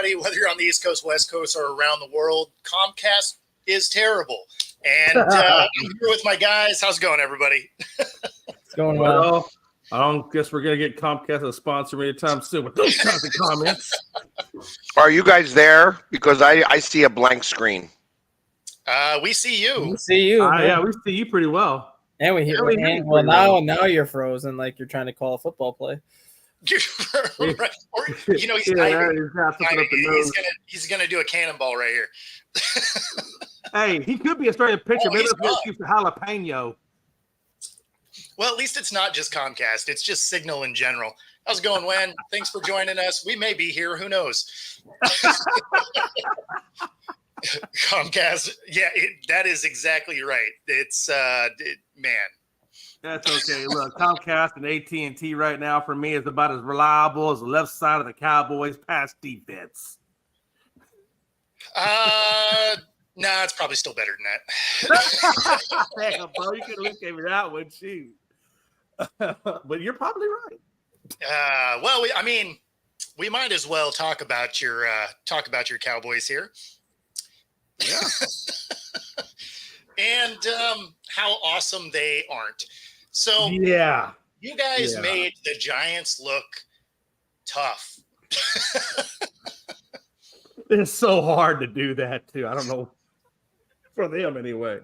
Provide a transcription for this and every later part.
everybody, whether you're on the East Coast, West Coast, or around the world. Comcast is terrible. And I'm here with my guys. How's it going, everybody? It's going well. I don't guess we're going to get Comcast a sponsor anytime soon with those kinds of comments. Are you guys there? Because I see a blank screen. We see you. We see you. Yeah, we see you pretty well. And we hear you. Well, now you're frozen like you're trying to call a football play. Right. Or, you know, he's going to do a cannonball right here. Hey, he could be a straight pitcher. Maybe let's get used to jalapeno. Well, at least it's not just Comcast. It's just Signal in general. How's it going, Wen? Thanks for joining us. We may be here. Who knows? Comcast. Yeah, that is exactly right. It's, man. That's okay. Look, Comcast and AT&T right now for me is about as reliable as the left side of the Cowboys' pass defense. Nah, it's probably still better than that. Damn, bro, you could at least give me that one, shoot. But you're probably right. Well, we might as well talk about your Cowboys here. Yeah. And how awesome they aren't. So yeah, you guys made the Giants look tough. It's so hard to do that too. I don't know, for them anyway.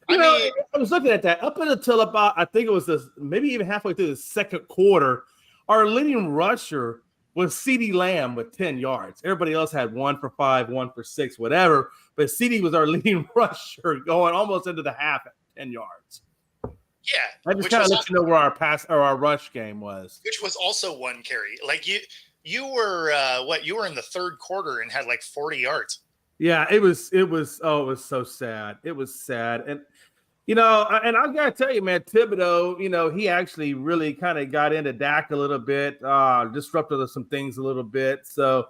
I was looking at that up until about, I think it was maybe even halfway through the second quarter. Our leading rusher was CeeDee Lamb with 10 yards. Everybody else had 1 for 5, 1 for 6, whatever. But CeeDee was our leading rusher going almost into the half at 10 yards. Yeah. I just kind of let you know where our pass or our rush game was. Which was also 1 carry. Like you were you were in the third quarter and had like 40 yards. Yeah, it was so sad. It was sad. And and I gotta tell you, man, Thibodeau, he actually really kind of got into Dak a little bit, disrupted some things a little bit. So,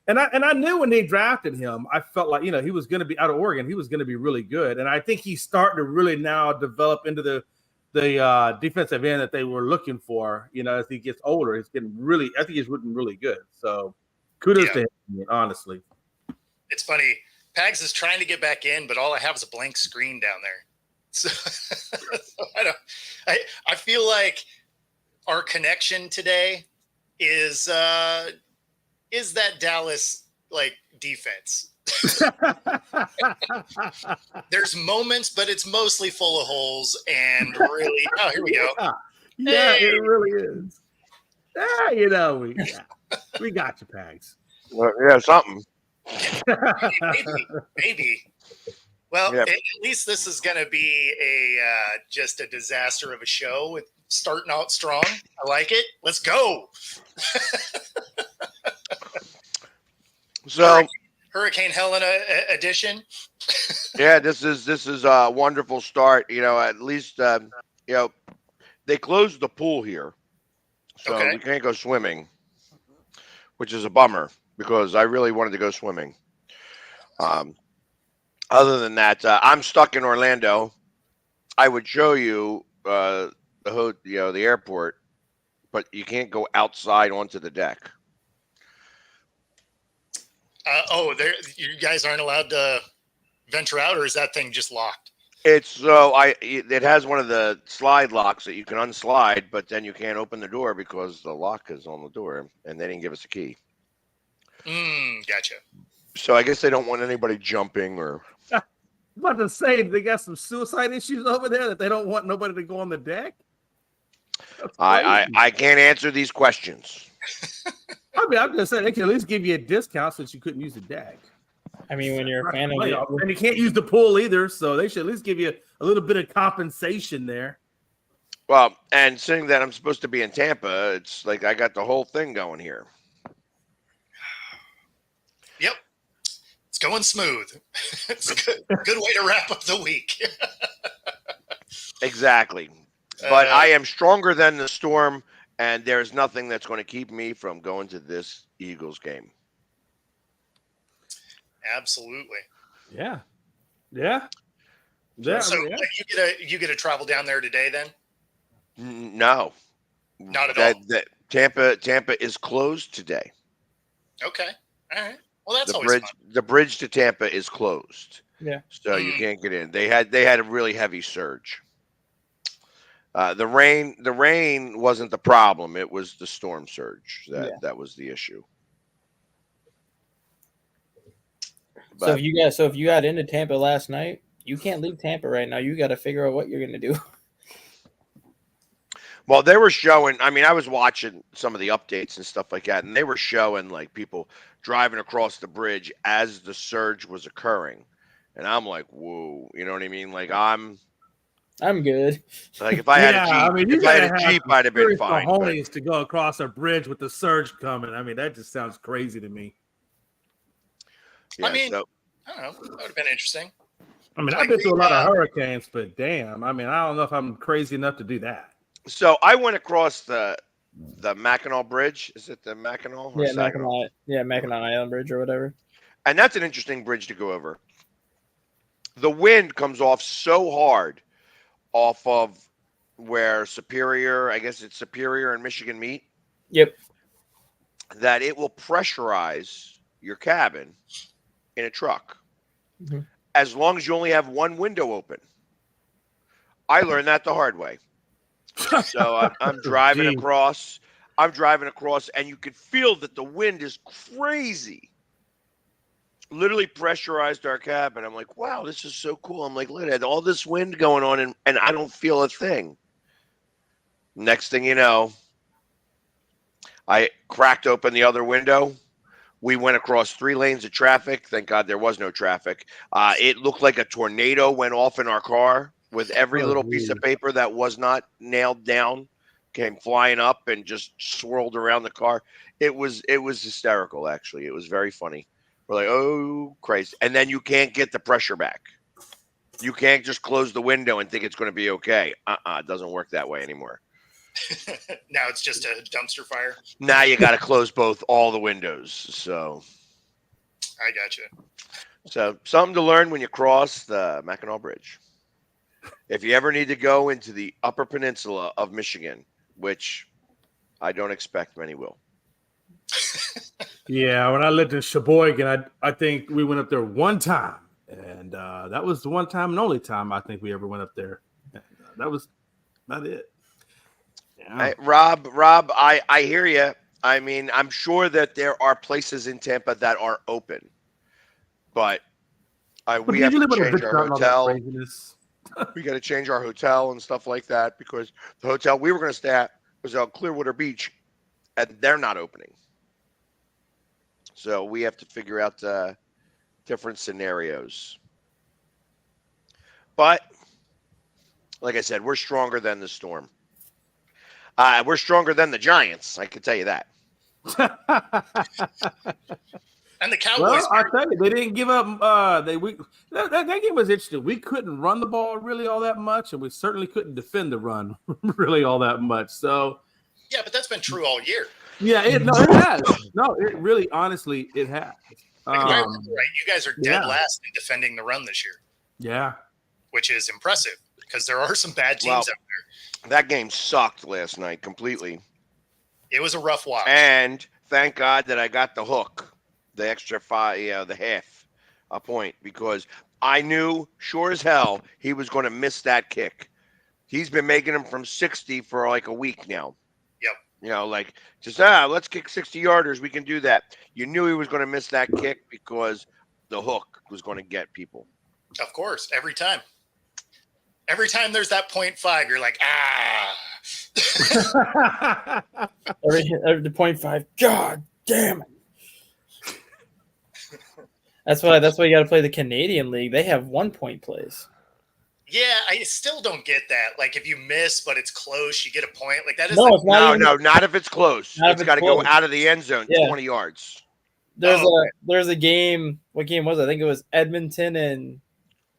and I knew when they drafted him, I felt like he was going to be out of Oregon. He was going to be really good, and I think he's starting to really now develop into the defensive end that they were looking for. As he gets older, he's getting really. I think he's looking really good. So, kudos to him, honestly. It's funny. Pags is trying to get back in, but all I have is a blank screen down there. So I feel like our connection today is that Dallas defense. There's moments, but it's mostly full of holes and really. Oh, here we go. Yeah, hey. It really is. We got you, Pags. Well, yeah, something. Maybe. Well, at least this is going to be just a disaster of a show with starting out strong. I like it. Let's go. So, Hurricane Helena edition. Yeah, this is a wonderful start. At least they closed the pool here, so we can't go swimming, which is a bummer because I really wanted to go swimming. Other than that, I'm stuck in Orlando. I would show you the airport, but you can't go outside onto the deck. You guys aren't allowed to venture out, or is that thing just locked? It has one of the slide locks that you can unslide, but then you can't open the door because the lock is on the door, and they didn't give us a key. Gotcha. So I guess they don't want anybody jumping or. I'm about to say they got some suicide issues over there that they don't want nobody to go on the deck. I can't answer these questions. I'm just saying they can at least give you a discount since you couldn't use the deck. I mean, when you're a fan of it, and you can't use the pool either, so they should at least give you a little bit of compensation there. Well, and seeing that I'm supposed to be in Tampa, it's like I got the whole thing going here. Yep. It's going smooth. It's a good way to wrap up the week. Exactly. But I am stronger than the storm, and there's nothing that's going to keep me from going to this Eagles game. Absolutely. Yeah. So you get to travel down there today then? No. Not at all. Tampa is closed today. Okay. All right. Well, that's always fun. The bridge to Tampa is closed. Yeah. So you can't get in. They had a really heavy surge. The rain wasn't the problem. It was the storm surge that was the issue. So if you got into Tampa last night, you can't leave Tampa right now. You got to figure out what you're going to do. Well, they were showing. I mean, I was watching some of the updates and stuff like that, and they were showing like people driving across the bridge as the surge was occurring, and I'm like, whoa, you know what I mean? Like I'm good. Like if I had a Jeep, I mean, if I had a Jeep, I'd have been fine. Cojones to go across a bridge with the surge coming. I mean, that just sounds crazy to me. Yeah, I mean, I don't know. That would have been interesting. I mean, I've been through a lot of hurricanes, but damn, I mean, I don't know if I'm crazy enough to do that. So I went across the Mackinac Bridge. Is it the Mackinac? Yeah, Mackinac. Yeah, Mackinac Island Bridge or whatever. And that's an interesting bridge to go over. The wind comes off so hard off of where Superior, I guess it's Superior and Michigan meet. Yep. That it will pressurize your cabin in a truck as long as you only have one window open. I learned that the hard way. So I'm driving across. And you could feel that the wind is crazy. Literally pressurized our cabin. I'm like, wow, this is so cool. I'm like, look at all this wind going on, and I don't feel a thing. Next thing you know, I cracked open the other window. We went across 3 lanes of traffic. Thank God there was no traffic. It looked like a tornado went off in our car with every little piece of paper that was not nailed down came flying up and just swirled around the car. It was hysterical, actually. It was very funny. We're like, oh, Christ. And then you can't get the pressure back. You can't just close the window and think it's going to be okay. It doesn't work that way anymore. Now it's just a dumpster fire. Now you got to close all the windows. So I got you. So something to learn when you cross the Mackinac Bridge. If you ever need to go into the Upper Peninsula of Michigan, which I don't expect many will. Yeah, when I lived in Sheboygan, I think we went up there one time, and that was the one time and only time I think we ever went up there. That was about it. Yeah. Hey, Rob, I hear you. I mean, I'm sure that there are places in Tampa that are open, but we have to change our hotel. We got to change our hotel and stuff like that because the hotel we were going to stay at was out Clearwater Beach, and they're not opening. So we have to figure out different scenarios. But like I said, we're stronger than the storm. We're stronger than the Giants. I can tell you that. And the Cowboys. Well, I tell you, they didn't give up. That game was interesting. We couldn't run the ball really all that much, and we certainly couldn't defend the run really all that much. So, yeah, but that's been true all year. Yeah, it has. No, it really, honestly, it has. Right, you guys are dead last in defending the run this year. Yeah, which is impressive because there are some bad teams out there. That game sucked last night completely. It was a rough watch, and thank God that I got the hook, the extra 5, the half a point, because I knew sure as hell he was going to miss that kick. He's been making them from 60 for like a week now. Yep. You know, like just let's kick 60-yarders. We can do that. You knew he was going to miss that kick because the hook was going to get people. Of course, every time. Every time there's that 0.5, you're like, every 0.5. God damn it. That's why you got to play the Canadian League. They have 1-point plays. Yeah, I still don't get that. Like if you miss, but it's close, you get a point. Like that is no, not if it's close. It's got to go out of the end zone, 20 yards. There's a game. What game was it? I think it was Edmonton and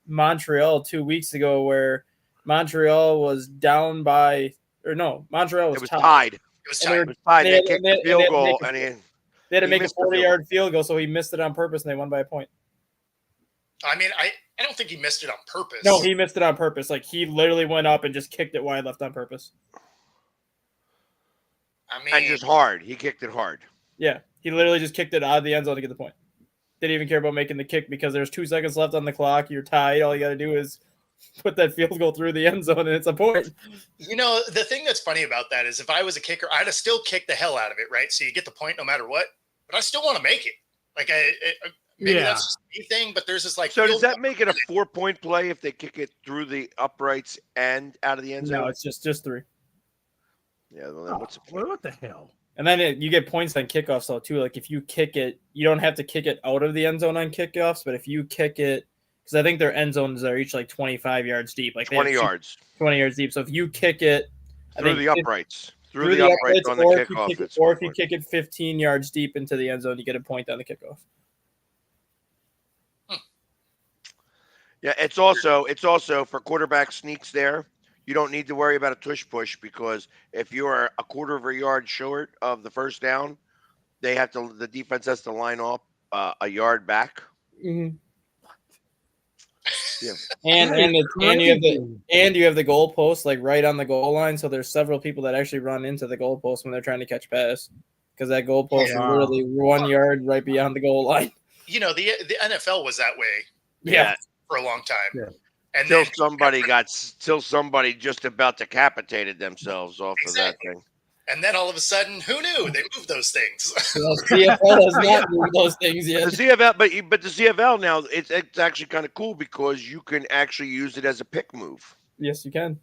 Montreal 2 weeks ago, where Montreal was down by, or no, Montreal was tied. It was tied. They kicked the field goal, and they had to make a 40-yard field goal, so he missed it on purpose, and they won by a point. I mean, I don't think he missed it on purpose. No, he missed it on purpose. Like, he literally went up and just kicked it wide left on purpose. I mean, and just hard. He kicked it hard. Yeah, he literally just kicked it out of the end zone to get the point. didn't even care about making the kick because there's 2 seconds left on the clock. You're tied. All you got to do is put that field goal through the end zone, and it's a point. The thing that's funny about that is if I was a kicker, I'd have still kicked the hell out of it, right? So you get the point no matter what, but I still want to make it. Like, maybe that's just a thing, but there's this like. So does that make it a 4-point play if they kick it through the uprights and out of the end zone? No, it's just 3. Yeah, well, then what's the point? What the hell? And then you get points on kickoffs though too. Like if you kick it, you don't have to kick it out of the end zone on kickoffs, but if you kick it, because I think their end zones are each like 25 yards deep, like 20 yards. 20 yards deep. So if you kick it through the uprights, through the uprights on the kickoff, or if you kick it 15 yards deep into the end zone, you get a point on the kickoff. Yeah, it's also for quarterback sneaks there. You don't need to worry about a tush push because if you are a quarter of a yard short of the first down, the defense has to line up a yard back. Mm-hmm. Yeah. And you have the goalpost like right on the goal line, so there's several people that actually run into the goalpost when they're trying to catch pass because that goalpost is literally 1 yard right beyond the goal line. The NFL was that way. Yeah. For a long time. Yeah. And till somebody just about decapitated themselves off of that thing. And then all of a sudden, who knew? They moved those things. The CFL has not moved those things yet. The CFL, but the CFL now, it's actually kind of cool because you can actually use it as a pick move. Yes, you can.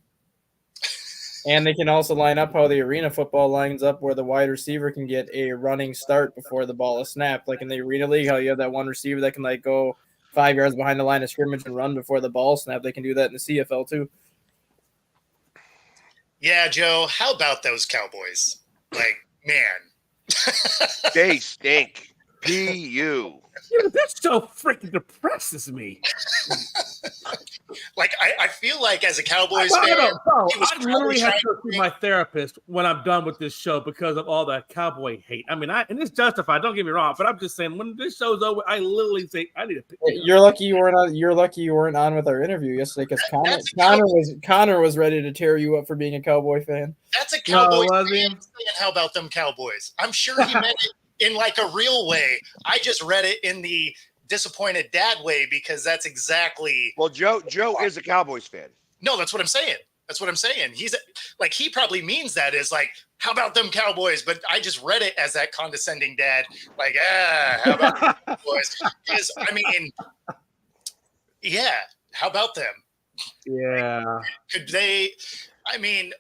And they can also line up how the arena football lines up where the wide receiver can get a running start before the ball is snapped. Like in the arena league, how you have that one receiver that can like go 5 yards behind the line of scrimmage and run before the ball snap. They can do that in the CFL too. Yeah, Joe, how about those Cowboys? Like, man. They stink. P.U. That so freaking depresses me. Like, I feel like as a Cowboys fan, I literally have to go see my therapist when I'm done with this show because of all that Cowboy hate. I mean, and it's justified. Don't get me wrong, but I'm just saying when this show's over, I literally think I need to pick. You're lucky you weren't on. You're lucky you weren't on with our interview yesterday because Connor was ready to tear you up for being a Cowboy fan. That's a Cowboy fan saying, "How about them Cowboys?" I'm sure he meant it in like a real way. I just read it in the disappointed dad way because that's exactly. Well, Joe is a Cowboys fan. No, that's what I'm saying. He's like, he probably means that is like, how about them Cowboys? But I just read it as that condescending dad, like, how about them Cowboys? Because I mean, yeah, how about them? Yeah. Could they? I mean,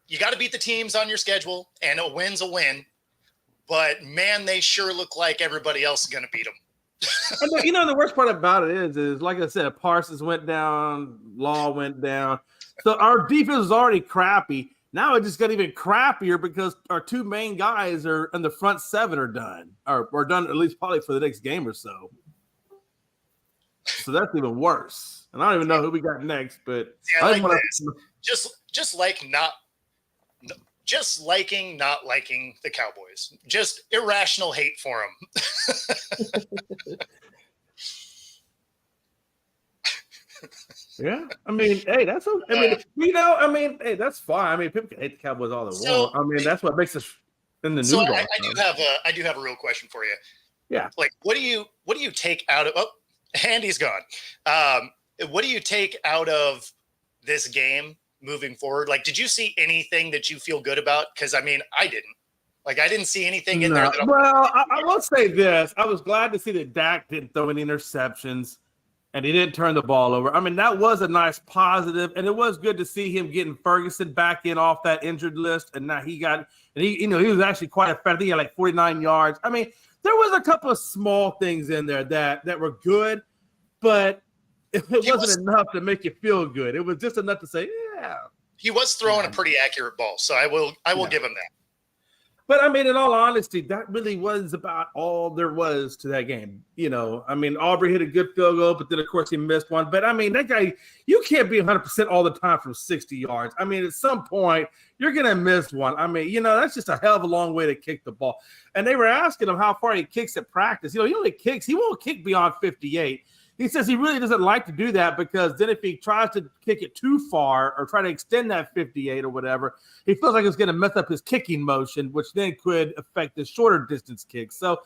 you got to beat the teams on your schedule, and a win's a win. But man, they sure look like everybody else is going to beat them. The worst part about it is like I said, Parsons went down, Law went down. So our defense is already crappy. Now it just got even crappier because our two main guys are in the front seven are done, or done at least probably for the next game or so. So that's even worse. And I don't even know who we got next, but yeah, just liking not liking the Cowboys. Just irrational hate for them. Yeah, I mean, hey, that's okay. Hey, that's fine. I mean, people can hate the Cowboys all they want. I mean, that's what makes us in the news. So I do have a real question for you. Yeah, like what do you take out of? Oh, Handy's gone. What do you take out of this game moving forward? Like, did you see anything that you feel good about? Because I mean, I didn't. Like, I didn't see anything in there. I will say this: I was glad to see that Dak didn't throw any interceptions. And he didn't turn the ball over. I mean, that was a nice positive, and it was good to see him getting Ferguson back in off that injured list. And now he was actually quite effective. He had like 49 yards. I mean, there was a couple of small things in there that were good, but it wasn't enough to make you feel good. It was just enough to say, yeah. He was throwing a pretty accurate ball, so I will give him that. But I mean, in all honesty, that really was about all there was to that game. I mean, Aubrey hit a good field goal, but then of course he missed one. But I mean, that guy, you can't be 100% all the time from 60 yards. I mean, at some point you're going to miss one. I mean, that's just a hell of a long way to kick the ball. And they were asking him how far he kicks at practice. He only kicks, he won't kick beyond 58. He says he really doesn't like to do that because then if he tries to kick it too far or try to extend that 58 or whatever, he feels like it's going to mess up his kicking motion, which then could affect his shorter distance kicks. So,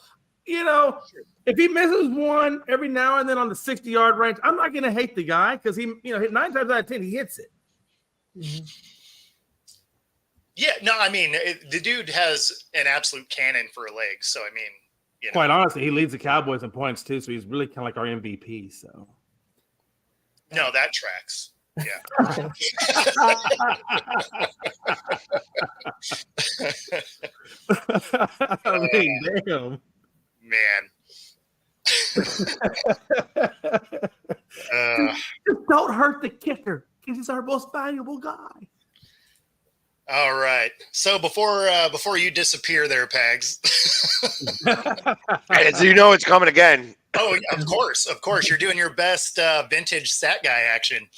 you know, if he misses one every now and then on the 60-yard range, I'm not going to hate the guy because he, you know, 9 times out of 10 he hits it. Yeah, no, I mean, the dude has an absolute cannon for a leg. So I mean, you know. Quite honestly, he leads the Cowboys in points too, so he's really kind of like our MVP. So no, that tracks. Yeah. I mean, damn. Man. Just don't hurt the kicker because he's our most valuable guy. All right. So before you disappear there, Pags. And so you know it's coming again. Oh, of course. You're doing your best vintage stat guy action.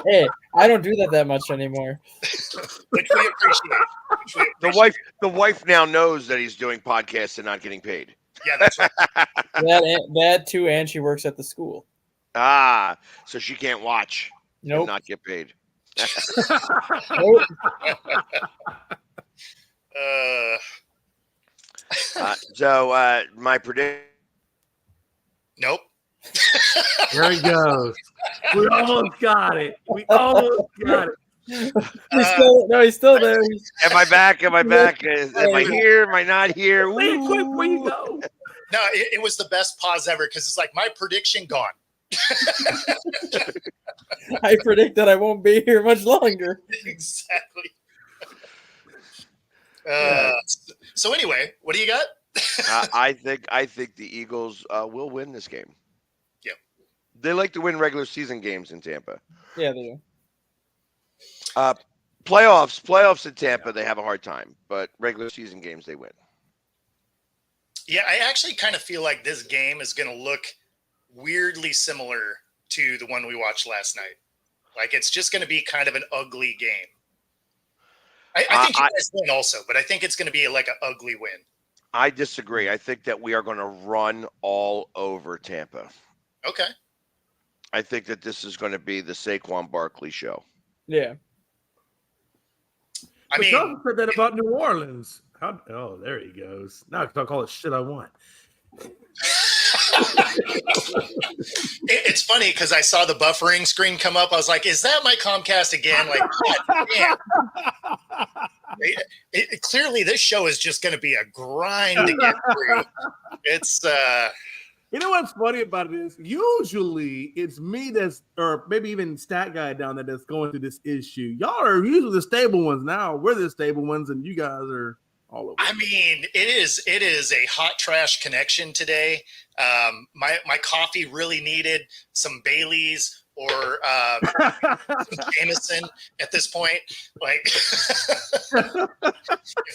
Hey, I don't do that much anymore. Which we appreciate. The wife now knows that he's doing podcasts and not getting paid. Yeah, that's right. That too, and she works at the school. Ah, so she can't watch and Nope. not get paid. Nope. So my prediction. Nope. There he goes. We almost got it. He's still there. Am I back? Am I back? Am I here? Am I not here? Wait, quick, where you Ooh. go? No, it was the best pause ever because it's like my prediction gone. I predict that I won't be here much longer. Exactly. So anyway, what do you got? I think the Eagles will win this game. Yep. They like to win regular season games in Tampa. Yeah, they do. Playoffs in Tampa, they have a hard time, but regular season games they win. Yeah, I actually kind of feel like this game is going to look weirdly similar to the one we watched last night. Like it's just going to be kind of an ugly game. I think you guys win also, but I think it's going to be like an ugly win. I disagree. I think that we are going to run all over Tampa. Okay. I think that this is going to be the Saquon Barkley show. Yeah. I mean, Y'all said that about New Orleans. Oh, there he goes. Now I can talk all the shit I want. it's funny because I saw the buffering screen come up. I was like, "Is that my Comcast again?" Like, God damn. Clearly, this show is just going to be a grind to get through. It's You know what's funny about it is usually it's me or maybe even Stat Guy down there that's going through this issue. Y'all are usually the stable ones now. We're the stable ones, and you guys are all over. I mean, it is a hot trash connection today. My coffee really needed some Baileys or some Jameson at this point. Like, if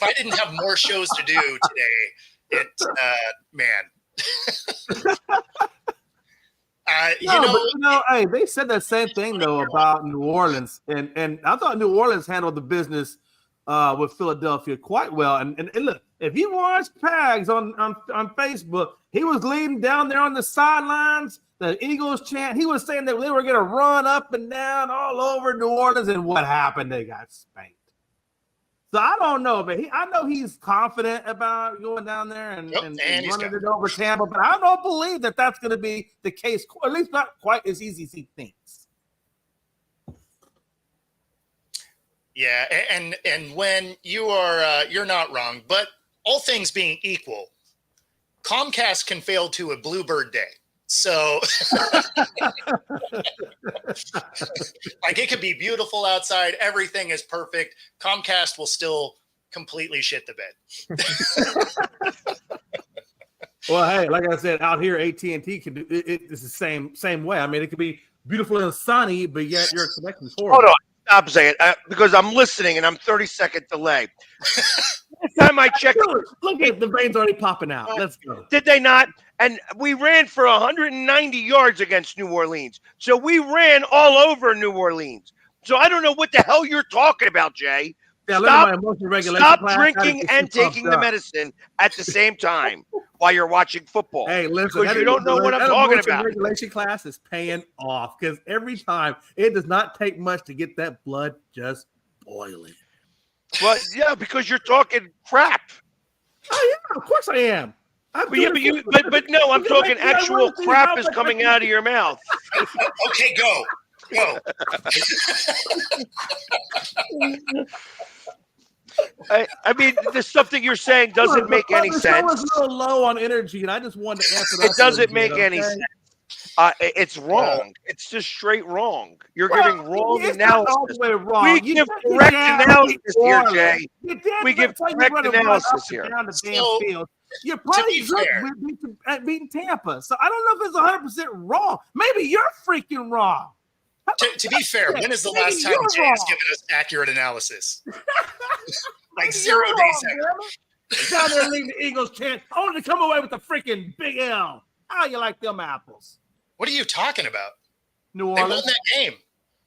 I didn't have more shows to do today, man. Hey, they said that same thing though about New Orleans, and I thought New Orleans handled the business with Philadelphia quite well. And look, if you watch Pags on Facebook, he was leading down there on the sidelines, the Eagles chant. He was saying that they were going to run up and down all over New Orleans, and what happened? They got spanked. So I don't know, but I know he's confident about going down there and running it over Tampa, but I don't believe that that's going to be the case, or at least not quite as easy as he thinks. Yeah, and when you are, you're not wrong, but all things being equal, Comcast can fail to a Bluebird day. So, like, it could be beautiful outside. Everything is perfect. Comcast will still completely shit the bed. Well, hey, like I said, out here, AT&T can do it. It's the same way. I mean, it could be beautiful and sunny, but yet your connection's horrible. Hold on. Stop saying it because I'm listening and I'm 30-second delay. Next time I check, look at the veins already popping out. Let's go. Did they not? And we ran for 190 yards against New Orleans. So we ran all over New Orleans. So I don't know what the hell you're talking about, Jay. Yeah, stop drinking and taking the medicine at the same time while you're watching football. Hey, listen, because you don't know what I'm talking about. Regulation class is paying off because every time it does not take much to get that blood just boiling. Well, yeah, because you're talking crap. Oh yeah, of course I am. But no, I'm talking actual crap is coming out of your mouth. Okay, go. I mean, the stuff that you're saying doesn't make any sense. I was a little low on energy, and I just wanted to answer that. It doesn't make any sense. It's wrong. It's just straight wrong. You're giving wrong analysis. All the way wrong. We give correct analysis here, Jay. We give correct analysis here. Down the damn field. You're probably good at beating Tampa. So I don't know if it's 100% wrong. Maybe you're freaking wrong. To be fair, when is the last time Jay has given us accurate analysis? Like 0 days down there leading the Eagles chance only to come away with the freaking big L. How you like them apples? What are you talking about? New Orleans. They won that game.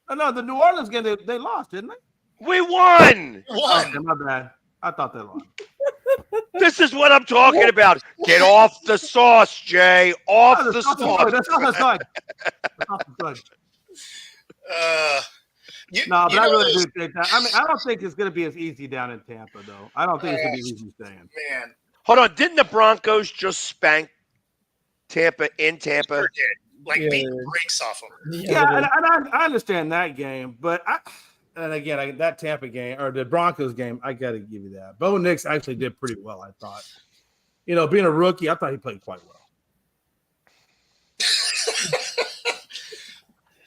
Oh, no, the New Orleans game, they lost, didn't they? We won. Won. Okay, my bad. I thought they lost. This is what I'm talking about. Get off the sauce, Jay. Off the sauce. That's good. No, but I really do think that. I mean, I don't think it's going to be as easy down in Tampa, though. I don't think it's going to be easy staying. Man. Hold on. Didn't the Broncos just spank Tampa in Tampa? Sure did. Like beat the brakes off them. Yeah, and I understand that game, but that Tampa game or the Broncos game, I got to give you that. Bo Nix actually did pretty well, I thought. You know, being a rookie, I thought he played quite well.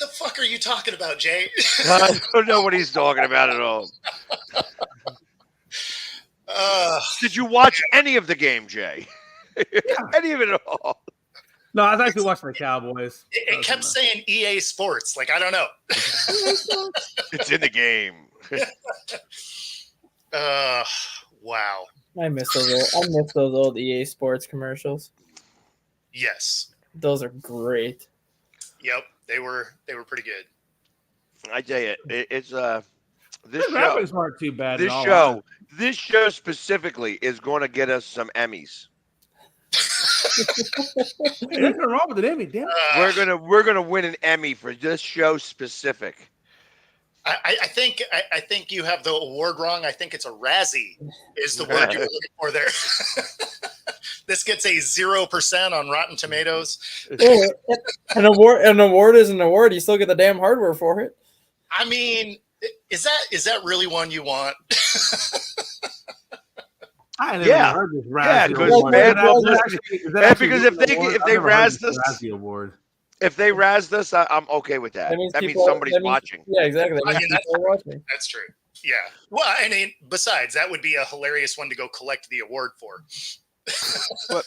The fuck are you talking about, Jay? I don't know what he's talking about at all. Did you watch any of the game, Jay? Yeah. Any of it at all? No, I was actually watching the Cowboys. It kept saying EA Sports. Like, I don't know. It's in the game. Wow. I miss those old EA Sports commercials. Yes. Those are great. Yep. They were pretty good. I tell you, it's this The graphics weren't too bad. This show specifically is going to get us some Emmys. Hey, there's nothing wrong with an Emmy, damn it. We're gonna win an Emmy for this show specific. I think you have the award wrong. I think it's a Razzie is the word you're looking for there. This gets a 0% on Rotten Tomatoes. An award is an award. You still get the damn hardware for it. I mean, is that really one you want? Yeah, because if they razzed us, if they razzed us, I'm okay with that. That means somebody's watching. Yeah, exactly. That's true. Yeah. Well, I mean, besides, that would be a hilarious one to go collect the award for. But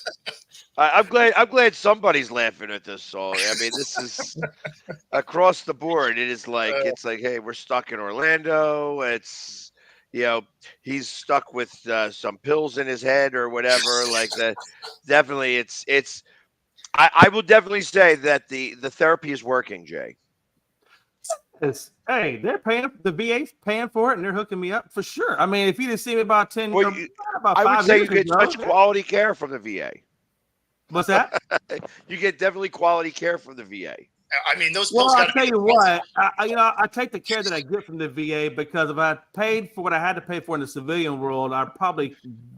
I'm glad somebody's laughing at this song. I mean, this is across the board. It's like, hey, we're stuck in Orlando. It's, you know, he's stuck with some pills in his head or whatever. Like that. Definitely, it's. I will definitely say that the therapy is working, Jay. Hey, they're paying, the VA's paying for it, and they're hooking me up for sure. I mean, if you didn't see me about 10, well, about 5 I would say years you get ago, such quality care from the VA. What's that? You get definitely quality care from the VA. I mean, those. Well, I'll tell you what. I take the care that I get from the VA because if I paid for what I had to pay for in the civilian world, I probably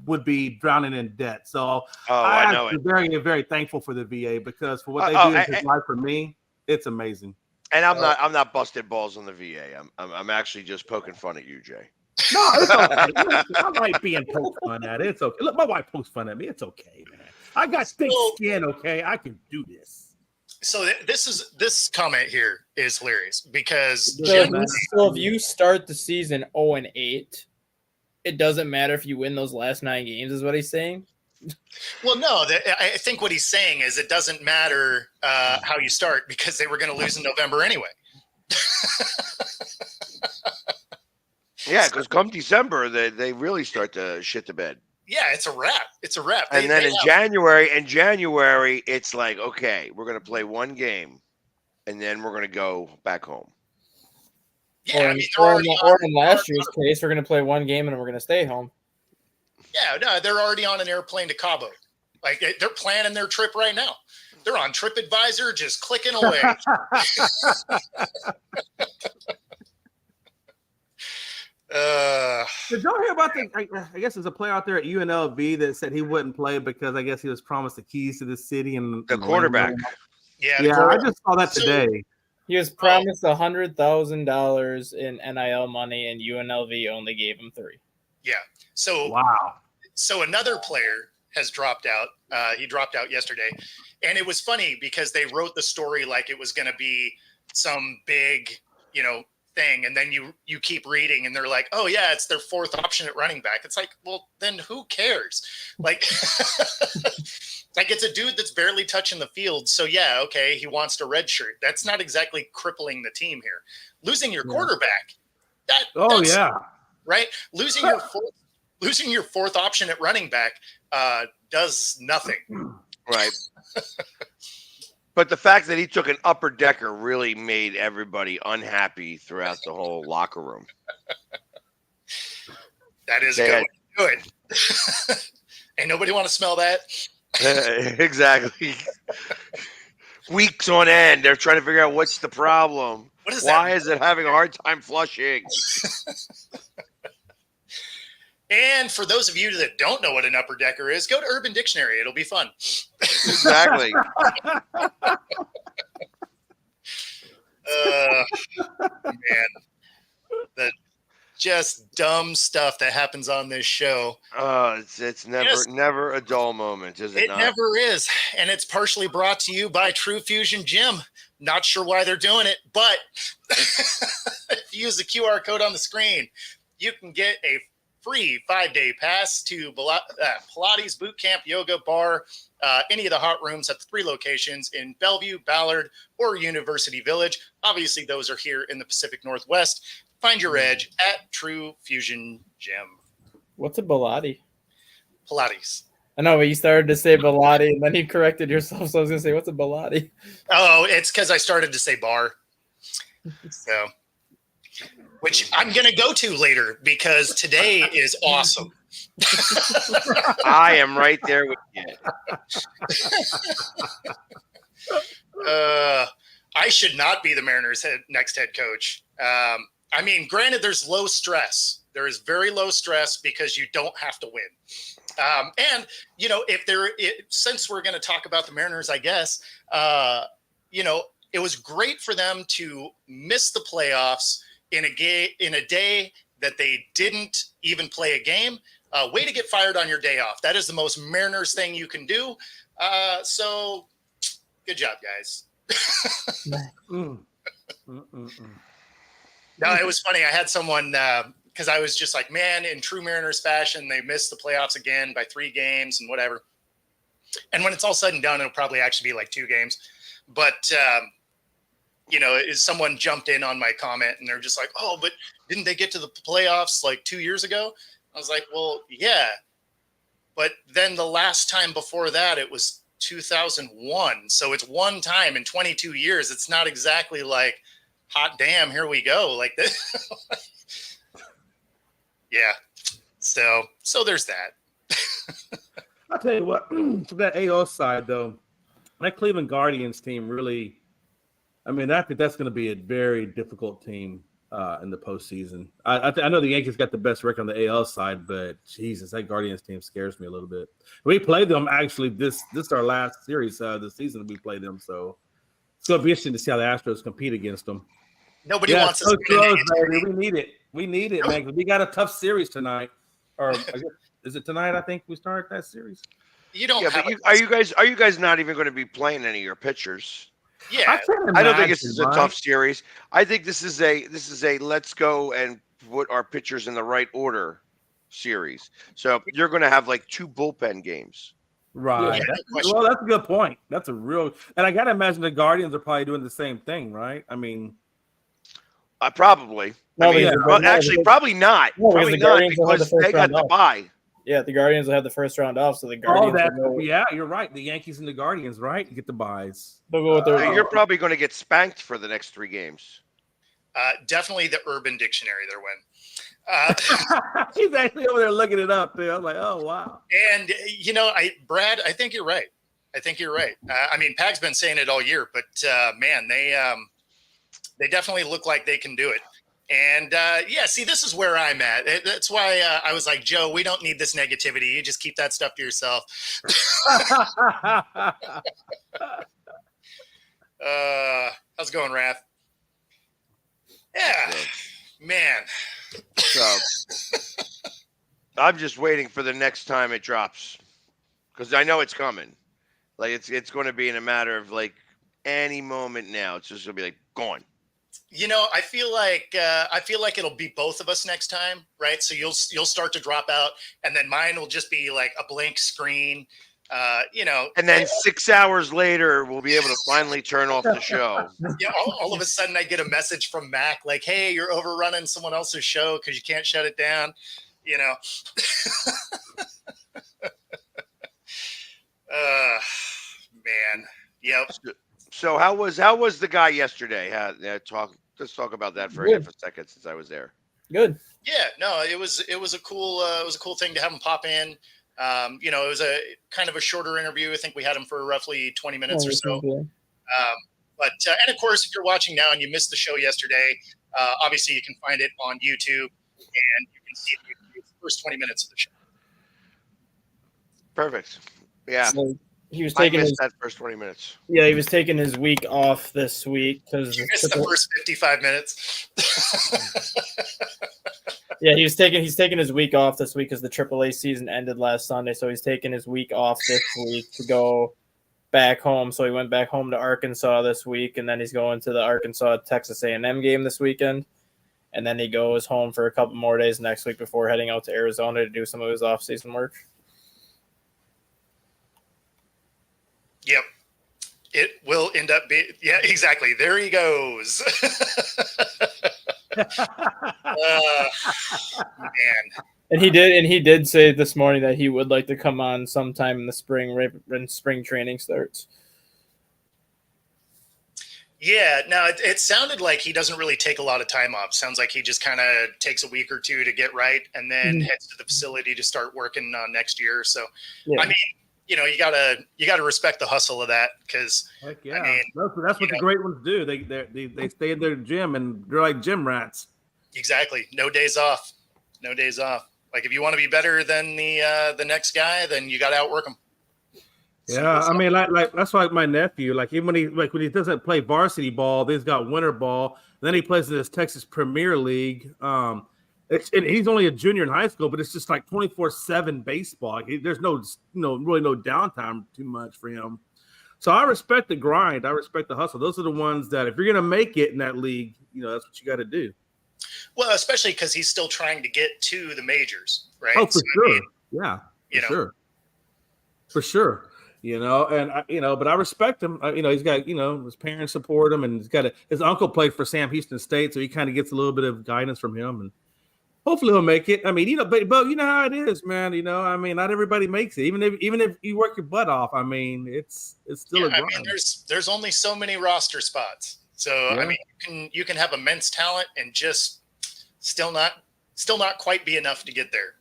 would be drowning in debt. So I know I'm very, very thankful for the VA because for what they do in his life for me, it's amazing. And I'm not busting balls on the VA. I'm actually just poking fun at you, Jay. No, it's okay. I like being poked fun at. It's okay. Look, my wife pokes fun at me. It's okay, man. I got thick skin. Okay, I can do this. So this comment here is hilarious because so if you start the season 0-8, it doesn't matter if you win those last 9 games, is what he's saying. Well, no, I think what he's saying is it doesn't matter how you start because they were going to lose in November anyway. Yeah, because come December, they really start to shit the bed. Yeah, it's a wrap. It's a wrap. And then in January, it's like, okay, we're going to play one game, and then we're going to go back home. Yeah, or in last year's case, we're going to play one game and then we're going to stay home. Yeah, no, they're already on an airplane to Cabo. Like they're planning their trip right now. They're on TripAdvisor, just clicking away. Did y'all hear about I guess there's a player out there at UNLV that said he wouldn't play because I guess he was promised the keys to the city and The quarterback. Yeah, I just saw that today. He was promised $100,000 in NIL money, and UNLV only gave him $3. Yeah. So wow. So another player has dropped out. He dropped out yesterday, and it was funny because they wrote the story like it was going to be some big, thing, and then you keep reading, and they're like, "Oh yeah, it's their fourth option at running back." It's like, well, then who cares? Like, like it's a dude that's barely touching the field. So yeah, okay, he wants to redshirt. That's not exactly crippling the team here. Losing your quarterback. That's, right. Losing your fourth option at running back does nothing. Right. But the fact that he took an upper decker really made everybody unhappy throughout the whole locker room. That is going good. Ain't nobody want to smell that. Exactly. Weeks on end, they're trying to figure out what's the problem. Why is it having a hard time flushing? And for those of you that don't know what an upper decker is, go to Urban Dictionary. It'll be fun. Exactly. Man, the just dumb stuff that happens on this show. It's never a dull moment, is it? It never is, and it's partially brought to you by True Fusion Gym. Not sure why they're doing it, but if you use the QR code on the screen, you can get a free 5-day pass to Pilates, boot camp, yoga, bar, any of the hot rooms at the 3 locations in Bellevue, Ballard, or University Village. Obviously, those are here in the Pacific Northwest. Find your edge at True Fusion Gym. What's a Pilates? Pilates. I know, but you started to say Pilates, and then you corrected yourself, so I was going to say, what's a Pilates? Oh, it's because I started to say bar. So... which I'm going to go to later because today is awesome. I am right there with you. I should not be the Mariners' next head coach. I mean, granted, there's low stress. There is very low stress because you don't have to win. And, since we're going to talk about the Mariners, I guess, it was great for them to miss the playoffs in a day that they didn't even play a game. Way to get fired on your day off. That is the most Mariners thing you can do. So good job, guys. No, it was funny. I had someone, because I was just like, man, in true Mariners fashion, they missed the playoffs again by 3 games and whatever. And when it's all said and done, it'll probably actually be like 2 games. But, someone jumped in on my comment and they're just like, oh, but didn't they get to the playoffs like 2 years ago? I was like, well, yeah. But then the last time before that, it was 2001. So it's one time in 22 years. It's not exactly like, hot damn, here we go. Like this. Yeah. So there's that. I'll tell you what, from that AO side, though, that Cleveland Guardians team really, I think that's going to be a very difficult team in the postseason. I know the Yankees got the best record on the AL side, but Jesus, that Guardians team scares me a little bit. We played them actually. This is our last series this season we played them, so it's going to be interesting to see how the Astros compete against them. Nobody wants us to close, baby. We need it, man. We got a tough series tonight. Or is it tonight? I think we start that series. You don't. Yeah, but are you guys not even going to be playing any of your pitchers? Yeah, I don't think this is a tough series. I think this is a let's go and put our pitchers in the right order series. So you're going to have like 2 bullpen games. Right. Yeah, well, that's a good point. That's a real, and I got to imagine the Guardians are probably doing the same thing, right? I mean, probably. Actually, probably not. Probably not because they got the bye. Yeah, the Guardians will have the first round off, so the Guardians. Yeah, you're right. The Yankees and the Guardians, right? You get the buys. They'll go with their. You're probably going to get spanked for the next 3 games. Definitely the Urban Dictionary, their win. He's actually over there looking it up, too. I'm like, oh wow. And Brad, I think you're right. Pag's been saying it all year, but man, they definitely look like they can do it. And see, this is where I'm at. That's why I was like, Joe, we don't need this negativity. You just keep that stuff to yourself. How's it going, Wrath? Yeah, man. So I'm just waiting for the next time it drops because I know it's coming. Like it's going to be in a matter of like any moment now. It's just going to be like gone. I feel like it'll be both of us next time, right? So you'll start to drop out, and then mine will just be like a blank screen. And then 6 hours later, we'll be able to finally turn off the show. Yeah, all of a sudden I get a message from Mac like, "Hey, you're overrunning someone else's show because you can't shut it down." Man. Yep. So how was the guy yesterday? Let's talk about that for half a second since I was there. Good. Yeah, no, it was a cool thing to have him pop in. It was a kind of a shorter interview. I think we had him for roughly 20 minutes or so. And of course, if you're watching now and you missed the show yesterday, obviously you can find it on YouTube and you can see the first 20 minutes of the show. Perfect. Yeah. So he was taking that first 20 minutes. Yeah, he was taking his week off this week because you missed the first 55 minutes. Yeah, he's taking his week off this week because the AAA season ended last Sunday. So he's taking his week off this week to go back home. So he went back home to Arkansas this week, and then he's going to the Arkansas-Texas A&M game this weekend. And then he goes home for a couple more days next week before heading out to Arizona to do some of his off-season work. Yep. It will end up being, yeah, exactly. There he goes. Man. And he did say this morning that he would like to come on sometime in the spring when spring training starts. Yeah, no, it sounded like he doesn't really take a lot of time off. Sounds like he just kind of takes a week or two to get right and then heads to the facility to start working next year. So, yeah. I mean, you gotta respect the hustle of that because yeah, I mean, that's what the great ones do. They stay in their gym and they're like gym rats. Exactly. No days off. Like if you want to be better than the next guy, then you got to outwork him. Yeah, I mean, like that's like my nephew. Like even when he doesn't play varsity ball, then he's got winter ball. Then he plays in this Texas Premier League. And he's only a junior in high school, but it's just like 24/7 baseball. There's really no downtime too much for him. So I respect the grind. I respect the hustle. Those are the ones that if you're gonna make it in that league, that's what you got to do. Well, especially because he's still trying to get to the majors, right? Oh, for sure. Yeah, for sure. But I respect him. He's got, his parents support him, and his uncle played for Sam Houston State, so he kind of gets a little bit of guidance from him, and hopefully he'll make it. I mean, but you know how it is, man. Not everybody makes it. Even if you work your butt off, I mean, it's still a grind. I mean, there's only so many roster spots, so yeah. I mean, you can have immense talent and just still not quite be enough to get there.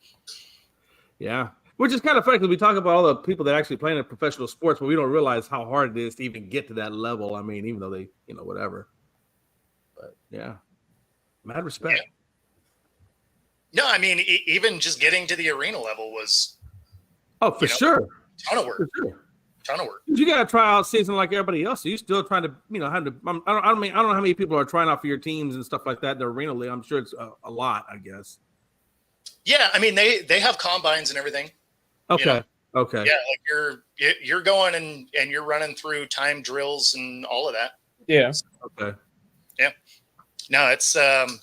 Yeah. Which is kind of funny because we talk about all the people that actually play in professional sports, but we don't realize how hard it is to even get to that level. I mean, even though they, whatever. But yeah, mad respect. Yeah. No, I mean, even just getting to the arena level was. Oh, for sure. Ton of work. For sure. Ton of work. You got to try out season like everybody else. So you're still trying to, I don't know how many people are trying out for your teams and stuff like that in the arena league. I'm sure it's a lot, I guess. Yeah, I mean, they have combines and everything. Okay. Okay. Yeah, like you're going and you're running through time drills and all of that. Yeah. Okay. Yeah. No, it's I've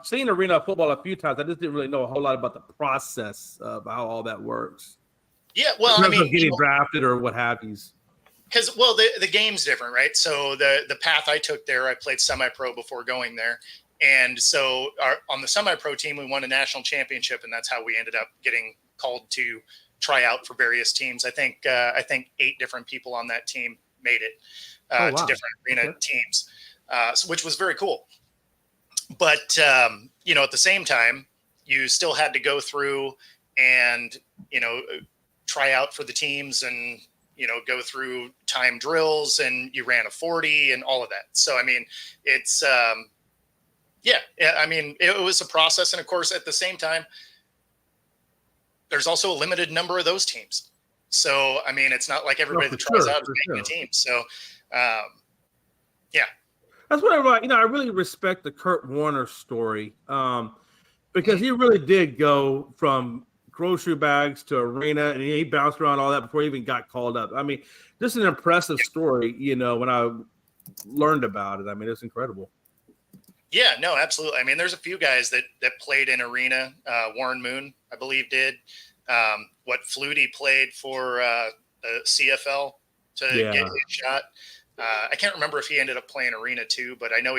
seen arena football a few times. I just didn't really know a whole lot about the process of how all that works. Yeah, well, I mean, getting drafted or what have you. Because the game's different, right? So the path I took there, I played semi-pro before going there. And so on the semi-pro team, we won a national championship, and that's how we ended up getting called to try out for various teams. I think 8 different people on that team made it to different arena teams, which was very cool. But, at the same time, you still had to go through and, try out for the teams and, go through time drills, and you ran a 40 and all of that. So, I mean, it's Yeah, I mean, it was a process, and of course, at the same time, there's also a limited number of those teams. So, I mean, it's not like everybody that tries out is making a team. So, yeah, that's what I really respect the Kurt Warner story, because he really did go from grocery bags to arena, and he bounced around all that before he even got called up. I mean, just an impressive story. When I learned about it, I mean, it's incredible. Yeah, no, absolutely. I mean, there's a few guys that played in arena. Warren Moon, I believe, did. What Flutie played for the CFL to get his shot. I can't remember if he ended up playing arena too, but I know